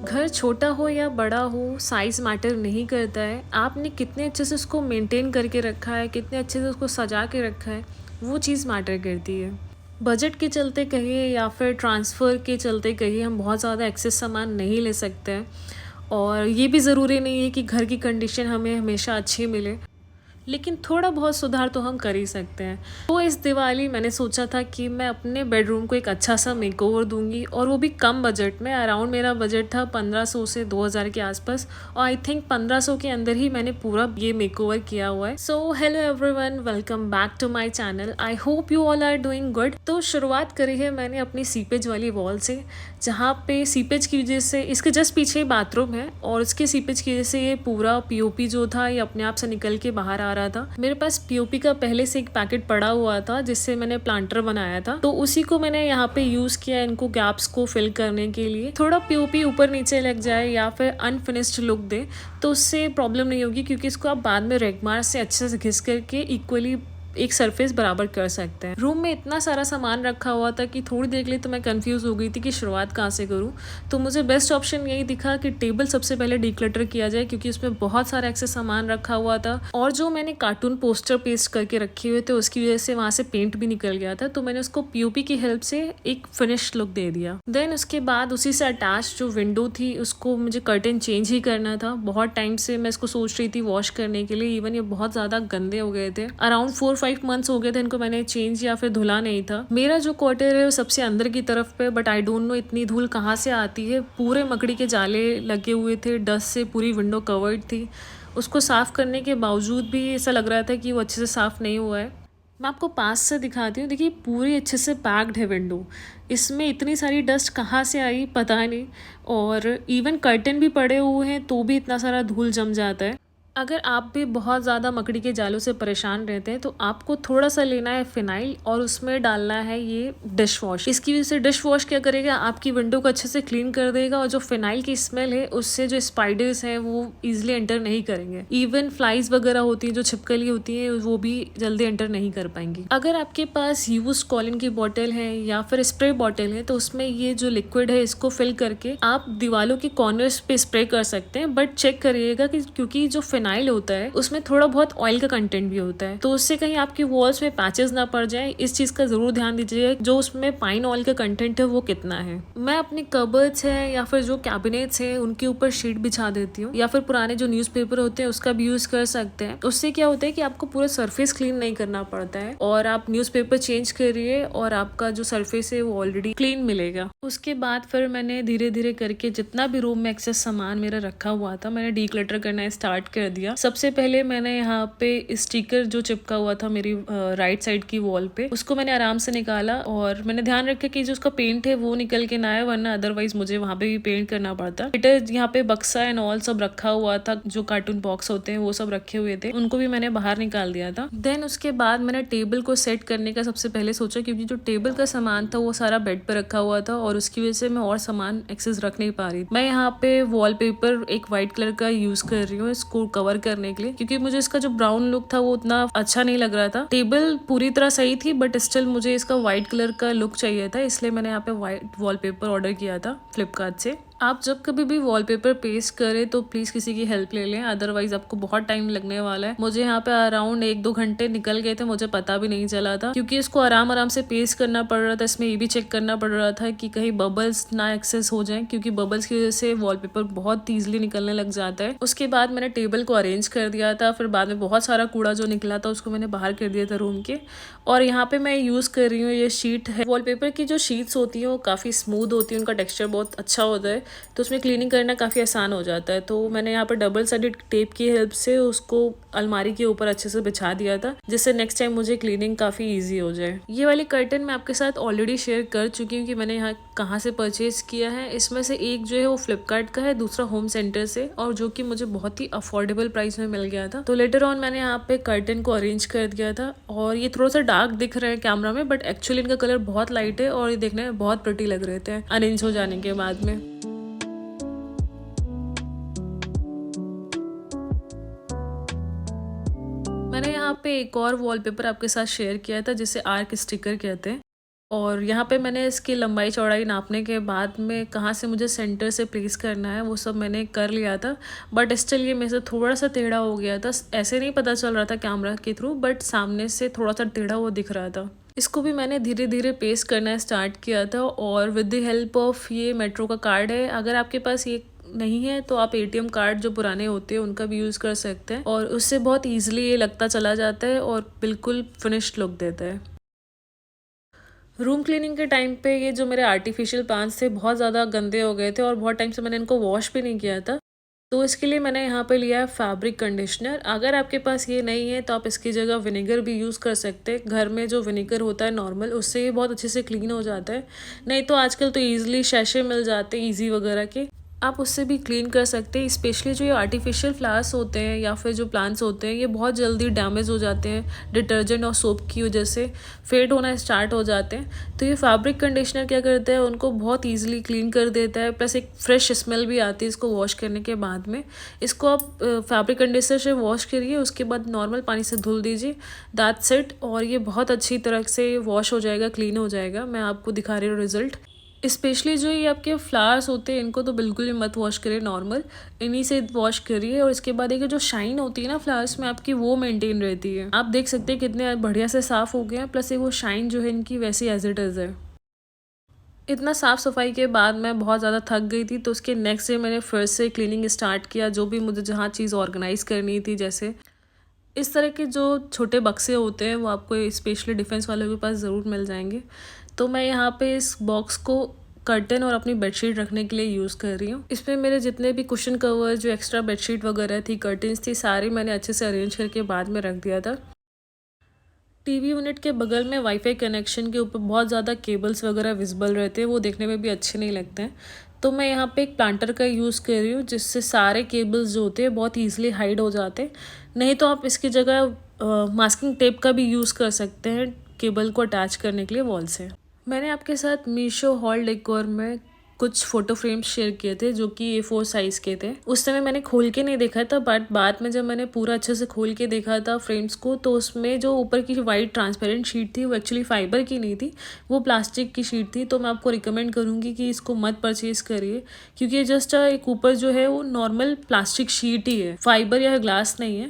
घर छोटा हो या बड़ा हो, साइज़ मैटर नहीं करता है। आपने कितने अच्छे से उसको मेंटेन करके रखा है, कितने अच्छे से उसको सजा के रखा है, वो चीज़ मैटर करती है। बजट के चलते कहिए या फिर ट्रांसफ़र के चलते कहिए, हम बहुत ज़्यादा एक्सेस सामान नहीं ले सकते हैं। और ये भी ज़रूरी नहीं है कि घर की कंडीशन हमें हमेशा अच्छी मिले। लेकिन थोड़ा बहुत सुधार तो हम कर ही सकते हैं। तो इस दिवाली मैंने सोचा था कि मैं अपने बेडरूम को एक अच्छा-सा मेकओवर दूँगी, और वो भी कम बजट में। अराउंड मेरा बजट था 1500 से 2000 के आसपास, और आई थिंक 1500 के अंदर ही मैंने पूरा ये मेकओवर किया हुआ है। So hello everyone, welcome back to my channel. I hope you all are doing good. तो शुरुआत करी है मैंने अपनी सीपेज वाली वॉल से, जहाँ पे सीपेज की वजह से इसके जस्ट पीछे ही बाथरूम है, और उसके सीपेज की वजह से ये पूरा पीओपी जो था ये अपने आप से निकल के बाहर आ रहा था। मेरे पास पीओपी का पहले से एक पैकेट पड़ा हुआ था जिससे मैंने प्लांटर बनाया था, तो उसी को मैंने यहाँ पे यूज किया इनको गैप्स को फिल करने के लिए। थोड़ा पीओपी ऊपर नीचे लग जाए या फिर अनफिनिश्ड लुक दे तो उससे प्रॉब्लम नहीं होगी, क्योंकि इसको आप बाद में रेगमार से अच्छे से घिस करके इक्वली एक सरफेस बराबर कर सकते हैं। रूम में इतना सारा सामान रखा हुआ था कि थोड़ी देर के लिए तो मैं कंफ्यूज हो गई थी कि शुरुआत कहाँ से करूँ। तो मुझे बेस्ट ऑप्शन यही दिखा कि टेबल सबसे पहले डिक्लटर किया जाए, क्योंकि उसमें बहुत सारा एक्सेस सामान रखा हुआ था, और जो मैंने कार्टून पोस्टर पेस्ट करके रखे हुए थे उसकी वजह से वहाँ से पेंट भी निकल गया था, तो मैंने उसको पीओपी की हेल्प से एक फिनिश्ड लुक दे दिया। देन उसके बाद उसी से अटैच जो विंडो थी उसको मुझे कर्टन चेंज ही करना था। बहुत टाइम से मैं इसको सोच रही थी वॉश करने के लिए, इवन ये बहुत ज्यादा गंदे हो गए थे। अराउंड 4-5 मंथ्स हो गए थे इनको मैंने चेंज या फिर धुला नहीं था। मेरा जो क्वार्टर है वो सबसे अंदर की तरफ पे, बट आई डोंट नो इतनी धूल कहाँ से आती है। पूरे मकड़ी के जाले लगे हुए थे, डस्ट से पूरी विंडो कवर्ड थी। उसको साफ करने के बावजूद भी ऐसा लग रहा था कि वो अच्छे से साफ नहीं हुआ है। मैं आपको पास से दिखाती हूँ, देखिए पूरी अच्छे से पैक्ड है विंडो। इसमें इतनी सारी डस्ट कहाँ से आई पता नहीं, और इवन कर्टन भी पड़े हुए हैं तो भी इतना सारा धूल जम जाता है। अगर आप भी बहुत ज़्यादा मकड़ी के जालों से परेशान रहते हैं तो आपको थोड़ा सा लेना है फिनाइल, और उसमें डालना है ये डिश वॉश। इसकी वजह से डिश वॉश क्या करेगा, आपकी विंडो को अच्छे से क्लीन कर देगा, और जो फिनाइल की स्मेल है उससे जो स्पाइडर्स हैं वो इजिली एंटर नहीं करेंगे। इवन फ्लाइज वगैरह होती हैं जो छिपकली होती हैं वो भी जल्दी एंटर नहीं कर पाएंगी। अगर आपके पास यूज कॉलिन की बॉटल है या फिर स्प्रे बॉटल है तो उसमें ये जो लिक्विड है इसको फिल करके आप दीवालों के कॉर्नर्स पे स्प्रे कर सकते हैं, बट चेक करिएगा कि क्योंकि जो फिनाइल होता है उसमें थोड़ा बहुत ऑयल का कंटेंट भी होता है, तो उससे कहीं आपकी वॉल्स में पैचेस ना पड़ जाए। इस चीज का जरूर ध्यान दीजिए जो उसमें पाइन ऑयल का कंटेंट है वो कितना है। मैं अपने कबर्ड्स है या फिर जो कैबिनेट्स है उनके ऊपर शीट बिछा देती हूँ, या फिर पुराने जो न्यूज़पेपर होते हैं उसका भी यूज कर सकते हैं। उससे क्या होता है कि आपको पूरा सरफेस क्लीन नहीं करना पड़ता है, और आप न्यूज़पेपर चेंज करिए और आपका जो सरफेस है वो ऑलरेडी क्लीन मिलेगा। उसके बाद फिर मैंने धीरे धीरे करके जितना भी रूम में एक्सेस सामान मेरा रखा हुआ था मैंने डीक्लटर करना स्टार्ट कर दिया। सबसे पहले मैंने यहाँ पे स्टिकर जो चिपका हुआ था मेरी राइट साइड की वॉल पे उसको मैंने आराम से निकाला, और मैंने ध्यान रखा कि जो उसका पेंट है वो निकल के ना आए, वरना अदरवाइज मुझे वहाँ पे भी पेंट करना पड़ता। हिटर यहाँ पे बक्सा एंड ऑल सब रखा हुआ था, जो कार्टून बॉक्स होते हैं वो सब रखे हुए थे, उनको भी मैंने बाहर निकाल दिया था। देन उसके बाद मैंने टेबल को सेट करने का सबसे पहले सोचा, क्योंकि जो टेबल का सामान था वो सारा बेड पे रखा हुआ था, और उसकी वजह से मैं और सामान एक्सेस रख नहीं पा रही। मैं यहाँ पे वॉलपेपर एक व्हाइट कलर का यूज कर रही हूँ इसको कवर करने के लिए, क्योंकि मुझे इसका जो ब्राउन लुक था वो उतना अच्छा नहीं लग रहा था। टेबल पूरी तरह सही थी बट स्टिल मुझे इसका व्हाइट कलर का लुक चाहिए था, इसलिए मैंने यहाँ पे व्हाइट वॉलपेपर ऑर्डर किया था फ्लिपकार्ट से। आप जब कभी भी वॉलपेपर पेस्ट करें तो प्लीज किसी की हेल्प ले लें, अदरवाइज आपको बहुत टाइम लगने वाला है। मुझे यहाँ पे अराउंड 1-2 घंटे निकल गए थे, मुझे पता भी नहीं चला था, क्योंकि इसको आराम आराम से पेस्ट करना पड़ रहा था। इसमें ये भी चेक करना पड़ रहा था कि कहीं बबल्स ना एक्सेस हो जाए, क्योंकि बबल्स की वजह से वॉलपेपर बहुत ईजिली निकलने लग जाता है। उसके बाद मैंने टेबल को अरेंज कर दिया था, फिर बाद में बहुत सारा कूड़ा जो निकला था उसको मैंने बाहर कर दिया था रूम के। और यहाँ पे मैं यूज कर रही हूँ ये शीट है। वॉलपेपर की जो शीट्स होती है वो काफी स्मूथ होती है, उनका टेक्सचर बहुत अच्छा होता है, तो उसमें क्लीनिंग करना काफ़ी आसान हो जाता है। तो मैंने यहाँ पर डबल साइडेड टेप की हेल्प से उसको अलमारी के ऊपर अच्छे से बिछा दिया था, जिससे नेक्स्ट टाइम मुझे क्लीनिंग काफ़ी इजी हो जाए। ये वाली कर्टन मैं आपके साथ ऑलरेडी शेयर कर चुकी हूँ कि मैंने यहाँ कहाँ से परचेज किया है। इसमें से एक जो है वो फ्लिपकार्ट का है, दूसरा होम सेंटर से, और जो कि मुझे बहुत ही अफोर्डेबल प्राइस में मिल गया था। तो लेटर ऑन मैंने यहाँ पे कर्टन को अरेंज कर दिया था, और ये थोड़ा सा डार्क दिख रहा है कैमरा में, बट एक्चुअली इनका कलर बहुत लाइट है और ये देखने में बहुत प्रिटी लग रहे थे अरेंज हो जाने के बाद में। मैंने यहाँ पे एक और वॉलपेपर आपके साथ शेयर किया था जिसे आर्क स्टिकर कहते हैं। और यहाँ पे मैंने इसकी लंबाई चौड़ाई नापने के बाद में कहाँ से मुझे सेंटर से प्लेस करना है वो सब मैंने कर लिया था। बट स्टिल ये मेरे से थोड़ा सा टेढ़ा हो गया था, ऐसे नहीं पता चल रहा था कैमरा के थ्रू, बट सामने से थोड़ा सा टेढ़ा वो दिख रहा था। इसको भी मैंने धीरे धीरे पेस्ट करना स्टार्ट किया था, और विद द हेल्प ऑफ ये मेट्रो का कार्ड है। अगर आपके पास ये नहीं है तो आप एटीएम कार्ड जो पुराने होते हैं उनका भी यूज़ कर सकते हैं, और उससे बहुत ईजिली ये लगता चला जाता है और बिल्कुल फिनिश्ड लुक देता है। रूम क्लीनिंग के टाइम पे ये जो मेरे आर्टिफिशियल प्लांट्स थे बहुत ज़्यादा गंदे हो गए थे, और बहुत टाइम से मैंने इनको वॉश भी नहीं किया था। तो इसके लिए मैंने यहाँ पे लिया है फैब्रिक कंडीशनर। अगर आपके पास ये नहीं है तो आप इसकी जगह विनेगर भी यूज़ कर सकते हैं। घर में जो विनेगर होता है नॉर्मल, उससे ये बहुत अच्छे से क्लीन हो जाता है। नहीं तो आजकल तो ईजिली शैशे मिल जाते हैं ईजी वगैरह के, आप उससे भी क्लीन कर सकते हैं। स्पेशली जो ये आर्टिफिशियल फ्लावर्स होते हैं या फिर जो प्लांट्स होते हैं, ये बहुत जल्दी डैमेज हो जाते हैं डिटर्जेंट और सोप की वजह से, फेड होना स्टार्ट हो जाते हैं। तो ये फैब्रिक कंडीशनर क्या करता है, उनको बहुत ईजिली क्लीन कर देता है, प्लस एक फ्रेश स्मेल भी आती है इसको वॉश करने के बाद में। इसको आप फैब्रिक कंडीशनर से वॉश करिए, उसके बाद नॉर्मल पानी से धुल दीजिए, दैट्स इट, और ये बहुत अच्छी तरह से वॉश हो जाएगा, क्लीन हो जाएगा। मैं आपको दिखा रही हूँ रिजल्ट। स्पेशली जो ये आपके फ्लावर्स होते हैं इनको तो बिल्कुल ही मत वॉश करिए, नॉर्मल इन्हीं से वॉश करिए। और इसके बाद एक जो शाइन होती है ना फ्लावर्स में आपकी, वो मेंटेन रहती है। आप देख सकते हैं कितने बढ़िया से साफ़ हो गए हैं, प्लस एक वो शाइन जो है इनकी वैसी एज इट इज़ है। इतना साफ़ सफाई के बाद मैं बहुत ज़्यादा थक गई थी, तो उसके नेक्स्ट डे मैंने फिर से क्लीनिंग स्टार्ट किया। जो भी मुझे जहाँ चीज़ ऑर्गेनाइज़ करनी थी, जैसे इस तरह के जो छोटे बक्से होते हैं वो आपको स्पेशली डिफेंस वालों के पास ज़रूर मिल जाएंगे। तो मैं यहाँ पे इस बॉक्स को कर्टन और अपनी बेडशीट रखने के लिए यूज़ कर रही हूँ। इसमें मेरे जितने भी कुशन कवर, जो एक्स्ट्रा बेडशीट वगैरह थी, कर्टन्स थी, सारी मैंने अच्छे से अरेंज करके बाद में रख दिया था। टीवी यूनिट के बगल में वाईफाई कनेक्शन के ऊपर बहुत ज़्यादा केबल्स वगैरह विजिबल रहते हैं, वो देखने में भी अच्छे नहीं लगते हैं। तो मैं यहाँ पे एक प्लांटर का यूज़ कर रही हूँ, जिससे सारे केबल्स जो होते हैं बहुत ईजिली हाइड हो जाते हैं। नहीं तो आप इसकी जगह मास्किंग टेप का भी यूज़ कर सकते हैं केबल को अटैच करने के लिए वॉल से। मैंने आपके साथ मीशो हॉल डेकोर में कुछ फ़ोटो फ्रेम्स शेयर किए थे जो कि A4 साइज़ के थे। उस समय मैंने खोल के नहीं देखा था, बट बाद में जब मैंने पूरा अच्छे से खोल के देखा था फ्रेम्स को, तो उसमें जो ऊपर की वाइट ट्रांसपेरेंट शीट थी वो एक्चुअली फाइबर की नहीं थी, वो प्लास्टिक की शीट थी। तो मैं आपको रिकमेंड करूँगी कि इसको मत परचेज़ करिए, क्योंकि ये जस्ट एक ऊपर जो है वो नॉर्मल प्लास्टिक शीट ही है, फाइबर या ग्लास नहीं है।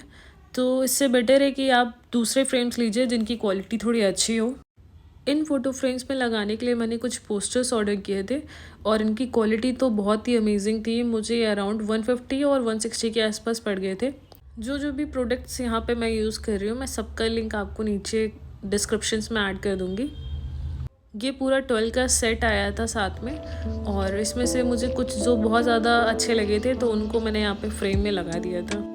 तो इससे बेटर है कि आप दूसरे फ्रेम्स लीजिए जिनकी क्वालिटी थोड़ी अच्छी हो। इन फ़ोटो फ्रेम्स में लगाने के लिए मैंने कुछ पोस्टर्स ऑर्डर किए थे, और इनकी क्वालिटी तो बहुत ही अमेजिंग थी। मुझे अराउंड 150 और 160 के आसपास पड़ गए थे। जो जो भी प्रोडक्ट्स यहाँ पे मैं यूज़ कर रही हूँ, मैं सबका लिंक आपको नीचे डिस्क्रिप्शंस में ऐड कर दूँगी। ये पूरा 12 का सेट आया था साथ में, और इसमें से मुझे कुछ जो बहुत ज़्यादा अच्छे लगे थे तो उनको मैंने यहाँ पे फ्रेम में लगा दिया था।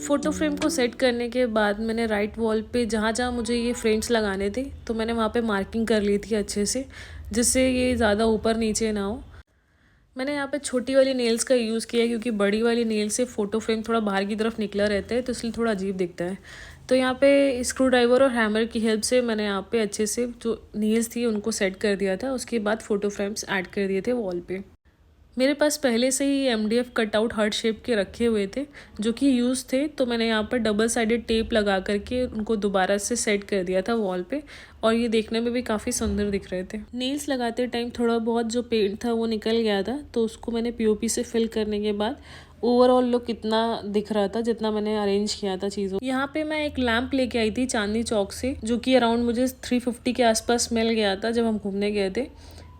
फ़ोटो फ्रेम को सेट करने के बाद मैंने राइट वॉल पे जहाँ जहाँ मुझे ये फ्रेम्स लगाने थे, तो मैंने वहाँ पे मार्किंग कर ली थी अच्छे से, जिससे ये ज़्यादा ऊपर नीचे ना हो। मैंने यहाँ पे छोटी वाली नेल्स का यूज़ किया, क्योंकि बड़ी वाली नेल से फ़ोटो फ्रेम थोड़ा बाहर की तरफ निकला रहता है, तो इसलिए थोड़ा अजीब दिखता है। तो यहाँ पे स्क्रू ड्राइवर और हैमर की हेल्प से मैंने यहाँ पे अच्छे से जो नेल्स थी उनको सेट कर दिया था। उसके बाद फ़ोटो फ्रेम्स ऐड कर दिए थे वॉल पे। मेरे पास पहले से ही MDF कटआउट हार्ट शेप के रखे हुए थे जो कि यूज़ थे, तो मैंने यहाँ पर डबल साइडेड टेप लगा करके उनको दोबारा से सेट कर दिया था वॉल पे, और ये देखने में भी काफ़ी सुंदर दिख रहे थे। नेल्स लगाते टाइम थोड़ा बहुत जो पेंट था वो निकल गया था, तो उसको मैंने POP से फिल करने के बाद ओवरऑल लुक इतना दिख रहा था जितना मैंने अरेंज किया था चीज़ों। यहाँ पे मैं एक लैम्प लेके आई थी चांदनी चौक से, जो कि अराउंड मुझे 350 के आसपास मिल गया था जब हम घूमने गए थे।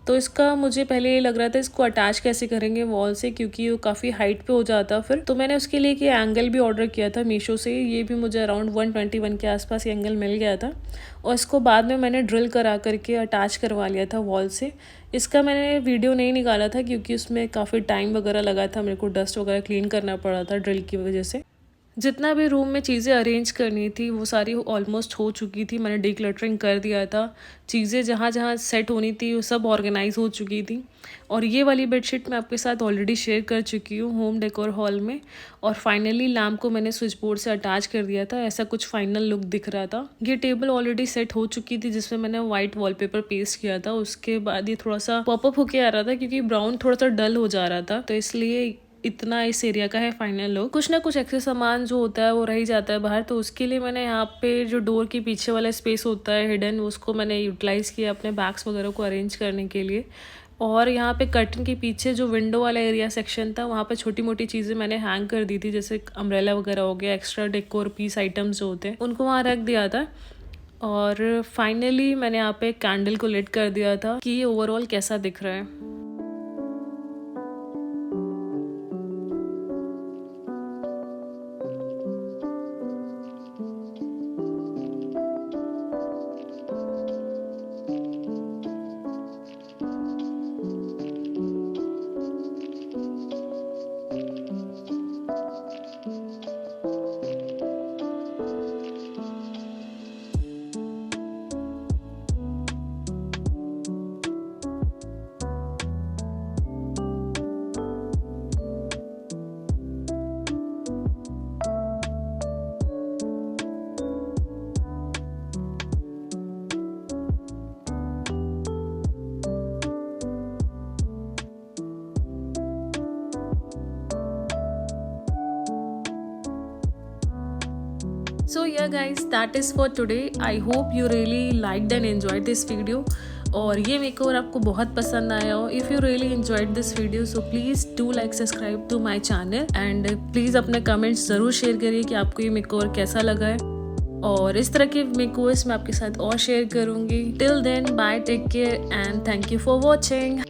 तो इसका मुझे पहले ये लग रहा था इसको अटैच कैसे करेंगे वॉल से, क्योंकि वो काफ़ी हाइट पे हो जाता फिर। तो मैंने उसके लिए कि एंगल भी ऑर्डर किया था मीशो से, ये भी मुझे अराउंड 121 के आसपास ये एंगल मिल गया था, और इसको बाद में मैंने ड्रिल करा करके अटैच करवा लिया था वॉल से। इसका मैंने वीडियो नहीं निकाला था क्योंकि उसमें काफ़ी टाइम वगैरह लगा था, मेरे को डस्ट वगैरह क्लीन करना पड़ा था ड्रिल की वजह से। जितना भी रूम में चीज़ें अरेंज करनी थी वो सारी ऑलमोस्ट हो चुकी थी। मैंने डिक्लटरिंग कर दिया था, चीज़ें जहाँ जहाँ सेट होनी थी वो सब ऑर्गेनाइज हो चुकी थी। और ये वाली बेडशीट मैं आपके साथ ऑलरेडी शेयर कर चुकी हूँ होम डेकोर हॉल में। और फाइनली लैम्प को मैंने स्विच बोर्ड से अटैच कर दिया था, ऐसा कुछ फाइनल लुक दिख रहा था। ये टेबल ऑलरेडी सेट हो चुकी थी जिसमें मैंने वाइट वॉलपेपर पेस्ट किया था। उसके बाद ये थोड़ा सा पॉपअप होके आ रहा था क्योंकि ब्राउन थोड़ा सा डल हो जा रहा था, तो इसलिए इतना इस एरिया का है फाइनल लुक। कुछ ना कुछ एक्सेस सामान जो होता है वो रह ही जाता है बाहर, तो उसके लिए मैंने यहाँ पे जो डोर के पीछे वाला स्पेस होता है हिडन, उसको मैंने यूटिलाइज़ किया अपने बैग्स वगैरह को अरेंज करने के लिए। और यहाँ पे कर्टन के पीछे जो विंडो वाला एरिया सेक्शन था वहाँ पे छोटी मोटी चीज़ें मैंने हैंग कर दी थी, जैसे अम्ब्रेला वगैरह हो गया, एक्स्ट्रा डेकोर पीस आइटम्स जो होते हैं उनको वहाँ रख दिया था। और फाइनली मैंने यहाँ पे कैंडल को लिट कर दिया था कि ये ओवरऑल कैसा दिख रहा है। So yeah guys, that is for today. I hope you really liked and enjoyed this video. और ये मेकओवर आपको बहुत पसंद आया हो। If you really enjoyed this video so please do like subscribe to my channel and please अपने comments ज़रूर share करिए कि आपको ये मेकओवर कैसा लगा है। और इस तरह के मेकओवर्स मैं आपके साथ और शेयर करूँगी। Till then bye, take care and thank you for watching.